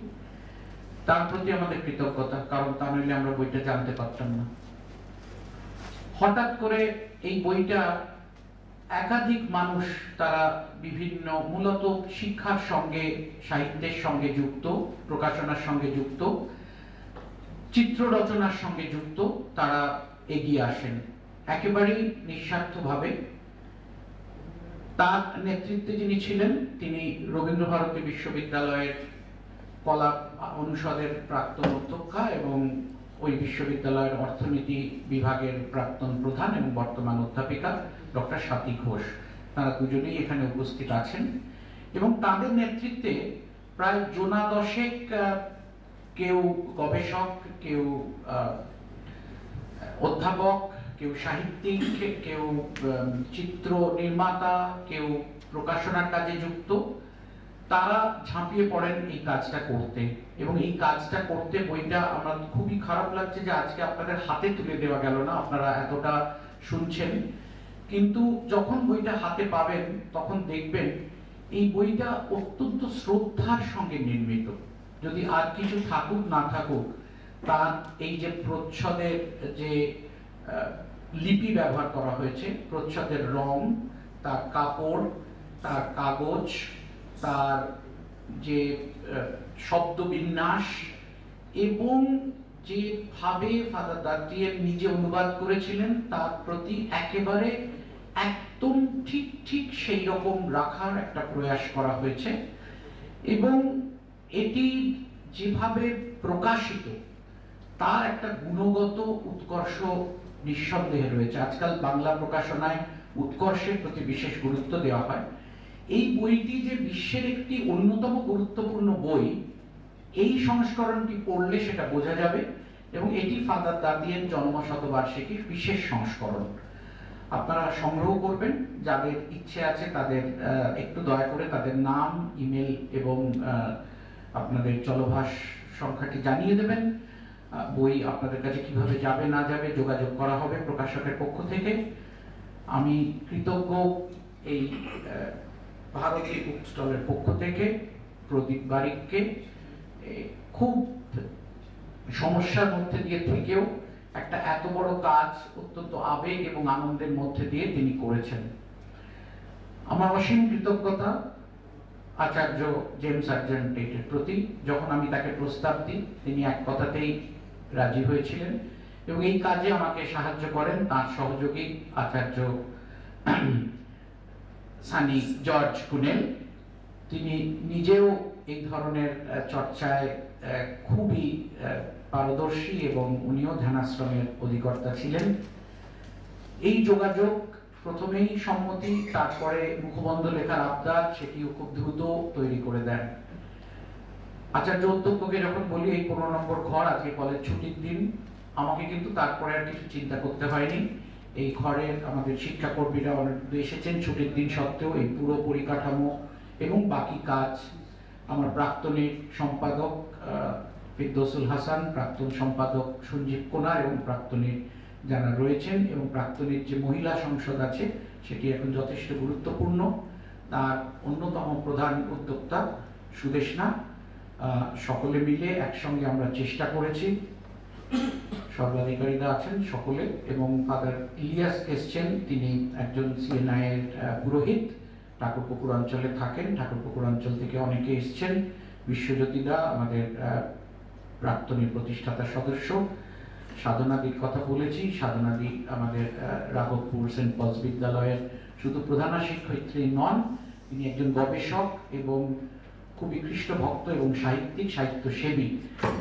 A: তার প্রতি আমাদের কৃতজ্ঞতা, কারণ তা নইলে আমরা বইটা জানতে পারতাম না। হঠাৎ করে এই বইটা একাধিক মানুষ, তারা বিভিন্ন মূলত শিক্ষার সঙ্গে, সাহিত্যের সঙ্গে যুক্ত, প্রকাশনার সঙ্গে যুক্ত, চিত্র রচনার সঙ্গে যুক্ত, তারা এগিয়ে আসেন একেবারেই নিঃস্বার্থভাবে। তার নেতৃত্বে যিনি ছিলেন তিনি রবীন্দ্রভারতী বিশ্ববিদ্যালয়ের কলা অনুষদের প্রাক্তন অধ্যক্ষা এবং ওই বিশ্ববিদ্যালয়ের অর্থনীতি বিভাগের প্রাক্তন প্রধান এবং বর্তমান অধ্যাপিকা ডক্টর স্বাতী ঘোষ। তারা দুজনেই এখানে উপস্থিত আছেন এবং তাদের নেতৃত্বে প্রায় জোনা 10 কেউ গবেষক, কেউ অধ্যাপক, কেউ সাহিত্যিক, কেউ চিত্র নির্মাতা, কেউ প্রকাশনার কাজে যুক্ত, তারা ঝাঁপিয়ে পড়েন এই কাজটা করতে। এবং এই কাজটা করতে বইটা আমার খুবই খারাপ লাগছে যে আজকে আপনাদের হাতে তুলে দেওয়া গেল না, আপনারা এতটা শুনছেন, কিন্তু যখন বইটা হাতে পাবেন তখন দেখবেন এই বইটা অত্যন্ত শ্রদ্ধার সঙ্গে নির্মিত। যদি আর কিছু থাকুক না থাকুক, তার এই যে প্রচ্ছদের যে লিপি ব্যবহার করা হয়েছে, প্রচ্ছদের রং, তার কাপড়, তার কাগজ, তার যে শব্দ বিন্যাস এবং যেভাবে ফাদার দাঁতিয়েন নিজে অনুবাদ করেছিলেন তার প্রতি একেবারে একদম ঠিক ঠিক সেই রকম রাখার একটা প্রয়াস করা হয়েছে। এবং এটি যেভাবে প্রকাশিত তার একটা গুণগত উৎকর্ষ নিঃসন্দেহে রয়েছে। আজকাল বাংলা প্রকাশনায় উৎকর্ষের প্রতি বিশেষ গুরুত্ব দেওয়া হয়। এই বইটি যে বিশ্বের একটি অন্যতম গুরুত্বপূর্ণ বই, এই সংস্করণটি পড়লে সেটা বোঝা যাবে। এবং এটি ফাদার দাতিয়ান জন্মশতবার্ষিকীর বিশেষ সংস্করণ। আপনারা সংগ্রহ করবেন, যাদের ইচ্ছে আছে তাদের একটু দয়া করে তাদের নাম, ইমেল এবং আপনাদের চলভাস সংখ্যাটি জানিয়ে দেবেন। বই আপনাদের কাছে কিভাবে যাবে না যাবে যোগাযোগ করা হবে প্রকাশকের পক্ষ থেকে। আমি কৃতজ্ঞ এই ভারতী বুক স্টলের পক্ষ থেকে প্রদীপ বারিককে, খুব সমস্যার মধ্যে দিয়ে থেকেও একটা এত বড় কাজ অত্যন্ত আবেগ এবং আনন্দের মধ্যে দিয়ে তিনি করেছেন। আমার অসীম কৃতজ্ঞতা আচার্য জেমস সার্জেন্ট টেটের প্রতি। যখন আমি তাকে প্রস্তাব দিই তিনি এক কথাতেই রাজি হয়েছিলেন এবং এই কাজে আমাকে সাহায্য করেন তার সহযোগী আচার্য সানি জর্জ কুনেল। তিনি নিজেও এই ধরনের চর্চায় খুবই পারদর্শী এবং উনিও ধ্যানাশ্রমের অধিকর্তা ছিলেন। এই যোগাযোগ প্রথমেই সম্মতি, তারপরে মুখবন্ধ লেখার আবদার, সেটিও খুব দ্রুত তৈরি করে দেন। আচার্য অধ্যক্ষকে যখন বলি এই 15 নম্বর ঘর আজকে কলেজ ছুটির দিন, আমাকে কিন্তু তারপরে আর কিছু চিন্তা করতে হয়নি। এই ঘরের আমাদের শিক্ষাকর্মীরা অনেক এসেছেন ছুটির দিন সত্ত্বেও। এই পুরো পরিকাঠামো এবং বাকি কাজ আমার প্রাক্তনের সম্পাদক ফিরদৌসুল হাসান, প্রাক্তন সম্পাদক সঞ্জীব কোনার এবং প্রাক্তনের যারা রয়েছেন এবং প্রাক্তনের যে মহিলা সংসদ আছে সেটি এখন যথেষ্ট গুরুত্বপূর্ণ। তার অন্যতম প্রধান উদ্যোক্তা সুদেশনা, সকলে মিলে একসঙ্গে আমরা চেষ্টা করেছি। সর্বাধিকারীরা আছেন সকলে এবং ফাদার ইলিয়াস এসছেন, তিনি একজন সিএনআই এর পুরোহিত, ঠাকুরপুকুর অঞ্চলে থাকেন। ঠাকুরপুকুর অঞ্চল থেকে অনেকে এসছেন। বিশ্বজ্যোতিদা আমাদের প্রাক্তনী প্রতিষ্ঠাতা সদস্য। সাধনাদির কথা বলেছি, সাধনাদি আমাদের রাঘবপুর সেন্ট পলস বিদ্যালয়ের শুধু প্রধানা শিক্ষয়িত্রী নন, তিনি একজন গবেষক এবং খুবই খ্রিস্ট ভক্ত এবং সাহিত্যিক, সাহিত্যসেবী।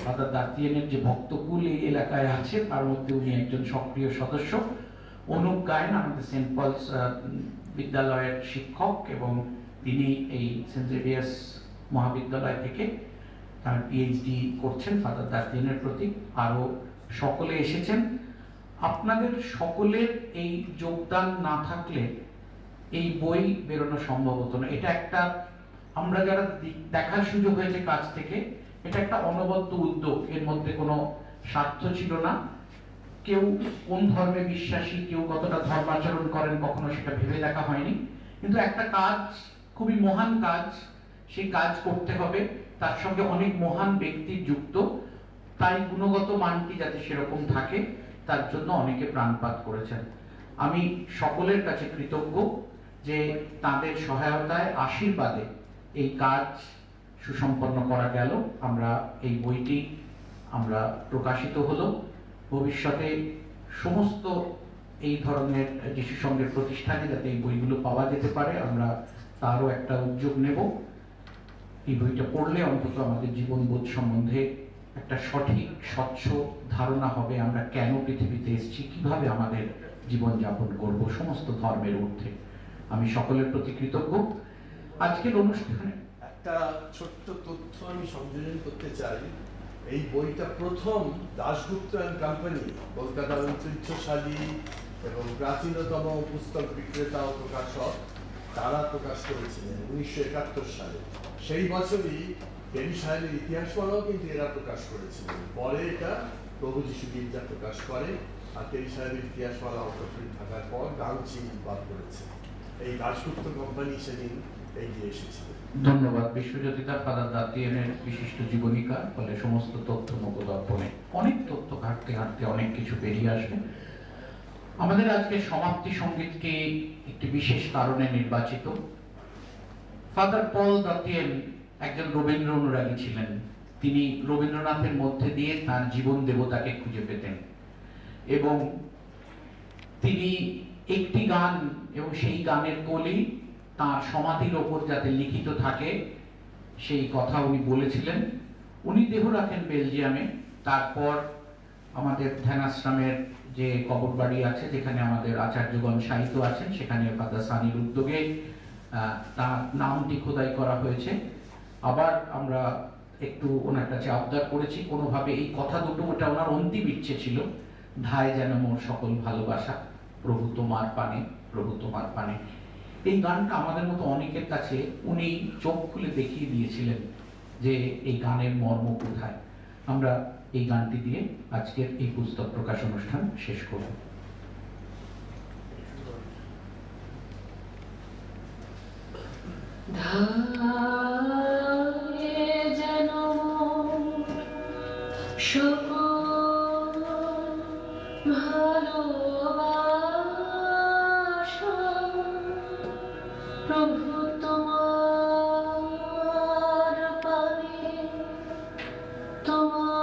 A: ফাদার দাতিয়ানের যে ভক্তকুল এই এলাকায় আছে তার মধ্যে উনি একজন সক্রিয় সদস্য। অনুপ গায়েন আমাদের সেন্ট পলস বিদ্যালয়ের শিক্ষক এবং তিনি এই সেন্ট জেভিয়ার্স মহাবিদ্যালয় থেকে তার পিএইচডি করছেন ফাদার দাতিয়ানের প্রতি। আরও সকলে এসেছেন। আপনাদের সকলের এই যোগদান না থাকলে এই বই বেরোনো সম্ভব হতো না। এটা একটা, আমরা যারা দেখার সুযোগ হয়েছে কাছ থেকে, এটা একটা অনবদ্য উদ্যোগ, এর মধ্যে কোনো স্বার্থ ছিল না। কেউ কোন ধর্মে বিশ্বাসী, কেউ কতটা ধর্মাচরণ করেন কখনো সেটা ভেবে দেখা হয়নি, কিন্তু একটা কাজ, খুবই মহান কাজ, সেই কাজ করতে হবে, তার সঙ্গে অনেক মহান ব্যক্তি যুক্ত, তাই গুণগত মানটি যাতে সেরকম থাকে তার জন্য অনেকে প্রাণপাত করেছেন। আমি সকলের কাছে কৃতজ্ঞ যে তাদের সহায়তায়, আশীর্বাদে এই কাজ সুসম্পন্ন করা গেল। আমরা এই বইটি আমরা প্রকাশিত হলো। ভবিষ্যতে সমস্ত এই ধরনের যিশু সঙ্গের প্রতিষ্ঠানে যাতে এই বইগুলো পাওয়া যেতে পারে আমরা তারও একটা উদ্যোগ নেব। এই বইটা পড়লে অন্তত আমাদের জীবনবোধ সম্বন্ধে একটা সঠিক স্বচ্ছ ধারণা হবে, আমরা কেন পৃথিবীতে এসেছি, কিভাবে আমাদের জীবনযাপন করব সমস্ত ধর্মের ঊর্ধ্বে। আমি সকলের প্রতি কৃতজ্ঞ। আজকের অনুষ্ঠানে
E: একটা ছোট্ট তথ্য আমি সংযোজন করতে চাই। এই বইটা প্রথম দাশগুপ্ত অ্যান্ড কোম্পানি, কলকাতার ঐতিহ্যশালী এবং প্রাচীনতম পুস্তক বিক্রেতা ও প্রকাশক, তারা প্রকাশ করেছিলেন 1971 সালে। সেই বছরই টেরি সাহেবের ইতিহাসমালাও কিন্তু এরা প্রকাশ করেছিলেন। পরে এটা প্রভু যিশু গির্জা প্রকাশ করে, আর টেরি সাহেবের ইতিহাসমালা অন্তর্ভুক্ত থাকার পর গাংচি বাদ করেছে। এই দাশগুপ্ত কোম্পানি সেদিন এগিয়ে এসেছিল।
A: ধন্যবাদ। বিশ্বজ্যোতিদা ফাদার দাতিয়ানের বিশিষ্ট জীবনীকা, ফলে সমস্ত তথ্য মুখদর্পণে অনেক তথ্য ঘাটতে ঘাটতে অনেক কিছু বেরিয়ে আসবে। আমাদের আজকে সমাপ্তি সঙ্গীতকে একটি বিশেষ কারণে নির্বাচিত। ফাদার পল দাতিয়ান একজন রবীন্দ্র অনুরাগী ছিলেন। তিনি রবীন্দ্রনাথের মধ্যে দিয়ে তার জীবন দেবতাকে খুঁজে পেতেন এবং তিনি একটি গান এবং সেই গানের কলি তার সমাধির ওপর যাতে লিখিত থাকে সেই কথা উনি বলেছিলেন। উনি দেহ রাখেন বেলজিয়ামে। তারপর আমাদের ধ্যানাশ্রমের যে কবর বাড়ি আছে, যেখানে আমাদের আচার্যগণ সাহিত্য আছেন, সেখানে ফাদার সানির উদ্যোগে তার নামটি খোদাই করা হয়েছে। আবার আমরা একটু ওনার কাছে আবদার করেছি কোনোভাবে এই কথা দুটো, ওটা ওনার অন্তিম ইচ্ছে ছিল, ধায় যেন মোর সকল ভালোবাসা প্রভু তোমার পানে, প্রভু তোমার পানে। এই গানটা আমাদের মতো অনেকের কাছে উনি চোখ খুলে দেখিয়ে দিয়েছিলেন যে এই গানের মর্ম কোথায়। আমরা এই গানটি দিয়ে আজকের এই পুস্তক প্রকাশ অনুষ্ঠান শেষ করব।
F: ধায়ে যেন সকল ভালোবাসা প্রভু তোমার পানে, তোমার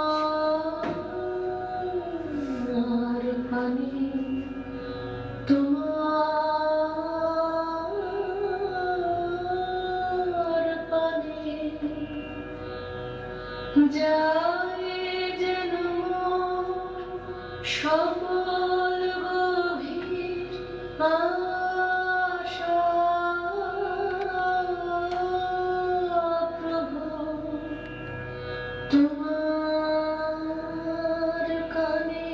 F: পানে, তোমার পানে যায় যেন সকল গভীর আশা প্রভু তোমার কানে,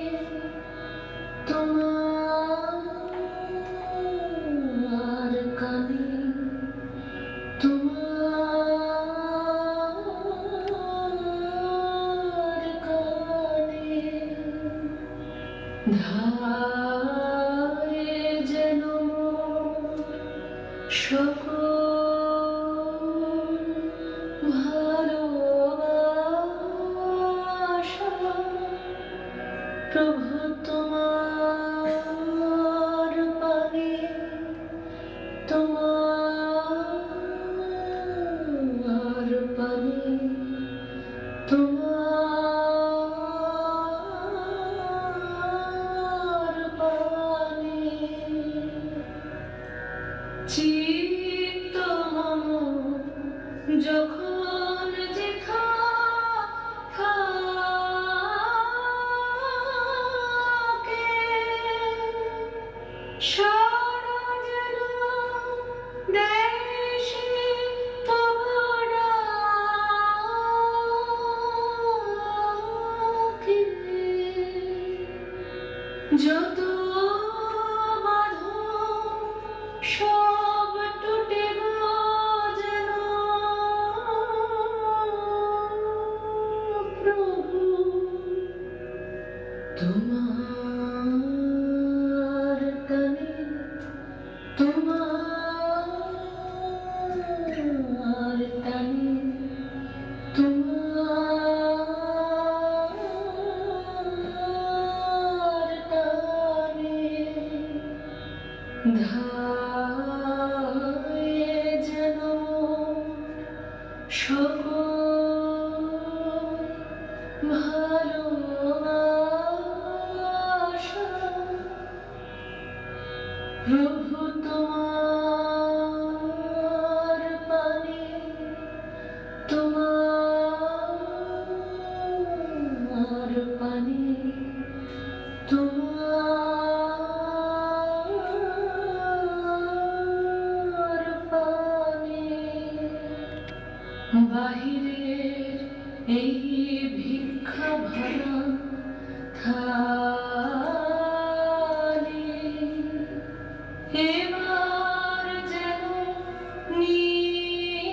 F: তোমার কানে, তোমার কানে ধায়ে যেন সকল ভালোবাসা প্রভু তোমার পানে, তোমার পানে, তোমার পানে চিত্ত মম যখন যেথা থাকে সারা যেন দেশে তব ডাকে, যত বাঁধন সব টুটে গো যেন প্রভু তোমার কানে, তোমার কানে, তোমার কানে ধায়ে যেন সকল ভালোবাসা প্রভু তোমার পানে, তোমার পানে, তোমার পানে বাহিরের এই ভিক্ষা ভরা থালি এবার যেন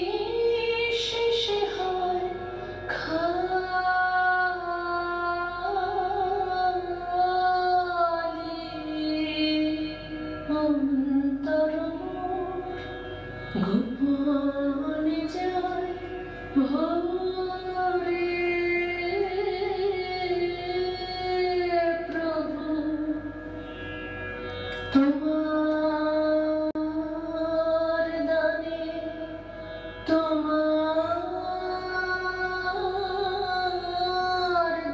F: নিঃশেষে হয় খালি, অন্তর মোর গোপনে যায় ভরে প্রভু তোমার দানে, তোমার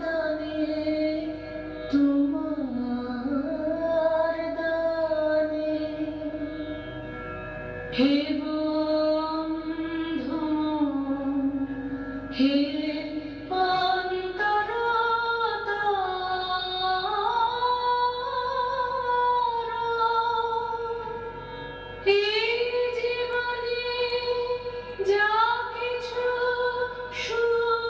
F: দানে, তোমার দানে হে বন্ধু হে এই জীবনে যা কিছু সুখ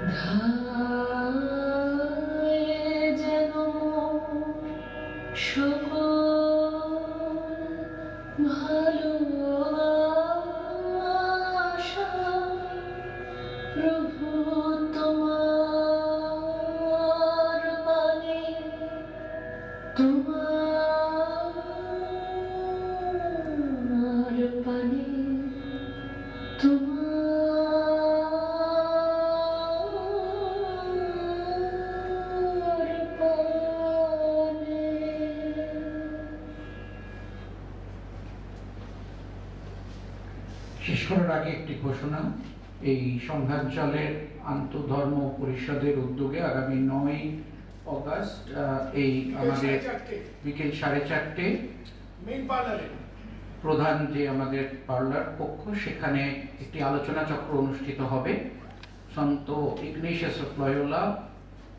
F: ধায়ে যেন সকল ভালোবাসা প্রভু তোমার বাণী তোমার বাণী তোমার বাণী।
A: শেষ করার আগে একটি ঘোষণা। এই সংঘাঞ্চলের আন্তধর্ম পরিষদের উদ্যোগে আগামী 9ই অগাস্ট এই আমাদের বিকেল 4:30
D: মেইন পার্লারে
A: প্রধান যে আমাদের পার্লার কক্ষ, সেখানে একটি আলোচনা চক্র অনুষ্ঠিত হবে। সন্ত Ignatius of Loyola,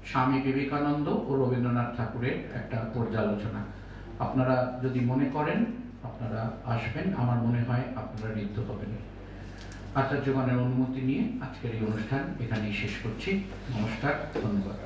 A: Swami Vivekananda ও রবীন্দ্রনাথ ঠাকুরের একটা পর্যালোচনা। আপনারা যদি মনে করেন আপনারা আসবেন, আমার মনে হয় আপনারা ঋদ্ধ হবেন। আচার্যগণের অনুমতি নিয়ে আজকের এই অনুষ্ঠান এখানেই শেষ করছি। নমস্কার, ধন্যবাদ।